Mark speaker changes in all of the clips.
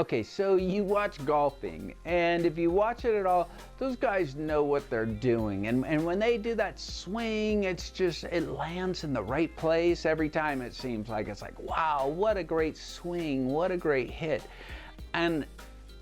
Speaker 1: Okay, so you watch golfing, and if you watch it at all, those guys know what they're doing. And when they do that swing, it lands in the right place every time, it seems like. It's like, wow, what a great swing, what a great hit. And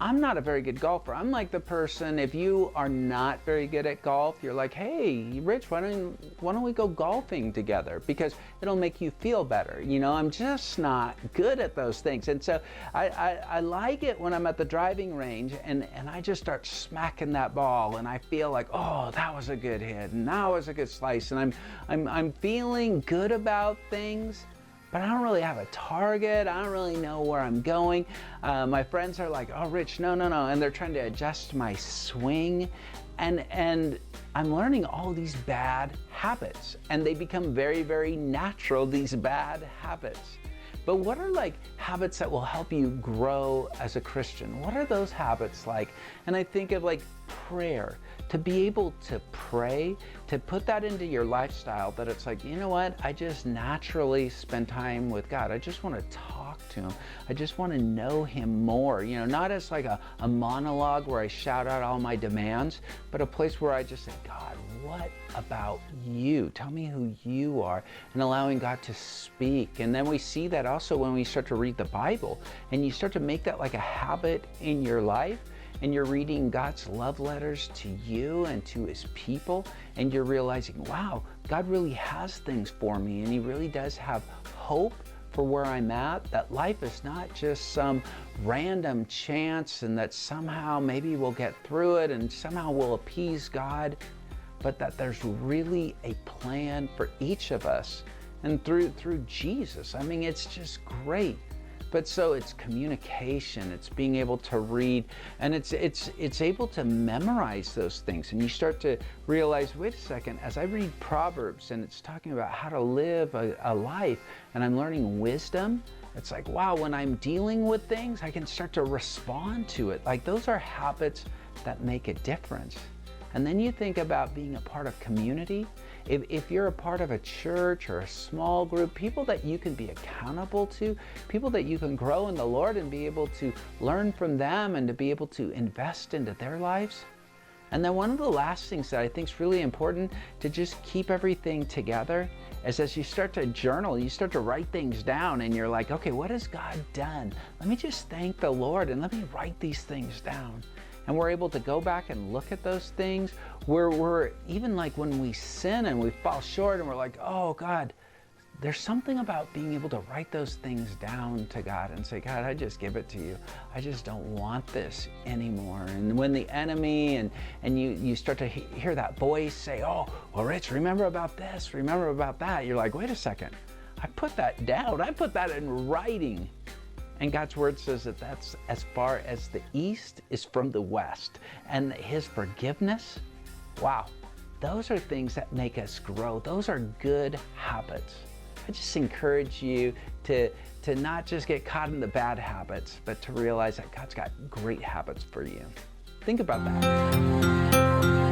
Speaker 1: I'm not a very good golfer. I'm like the person, if you are not very good at golf, you're like, hey, Rich, why don't we go golfing together? Because it'll make you feel better. You know, I'm just not good at those things. And so I like it when I'm at the driving range and I just start smacking that ball and I feel like, oh, that was a good hit and that was a good slice. And I'm feeling good about things. But I don't really have a target. I don't really know where I'm going. My friends are like, oh, Rich, no. And they're trying to adjust my swing. And I'm learning all these bad habits. And they become very, very natural, these bad habits. But what are like habits that will help you grow as a Christian? What are those habits like? And I think of like prayer, to be able to pray, to put that into your lifestyle, that it's like, you know what, I just naturally spend time with God. I just want to talk to Him. I just want to know Him more, you know, not as like a monologue where I shout out all my demands, but a place where I just say, God, what about you? Tell me who you are, and allowing God to speak. And then we see that also when we start to read the Bible, and you start to make that like a habit in your life, and you're reading God's love letters to you and to His people, and you're realizing, wow, God really has things for me, and He really does have hope for where I'm at, that life is not just some random chance and that somehow maybe we'll get through it and somehow we'll appease God, but that there's really a plan for each of us, and through Jesus. I mean, it's just great. But so it's communication, it's being able to read, and it's able to memorize those things. And you start to realize, wait a second, as I read Proverbs and it's talking about how to live a life, and I'm learning wisdom, it's like, wow, when I'm dealing with things, I can start to respond to it. Like, those are habits that make a difference. And then you think about being a part of community. If you're a part of a church or a small group, people that you can be accountable to, people that you can grow in the Lord and be able to learn from them and to be able to invest into their lives. And then one of the last things that I think is really important to just keep everything together is, as you start to journal, you start to write things down, and you're like, okay, what has God done? Let me just thank the Lord and let me write these things down. And we're able to go back and look at those things. We're even like when we sin and we fall short and we're like, oh God, there's something about being able to write those things down to God and say, God, I just give it to you. I just don't want this anymore. And when the enemy and you start to hear that voice say, oh, well, Rich, remember about this, remember about that. You're like, wait a second, I put that down. I put that in writing. And God's word says that that's as far as the east is from the west. And His forgiveness, wow, those are things that make us grow. Those are good habits. I just encourage you to not just get caught in the bad habits, but to realize that God's got great habits for you. Think about that.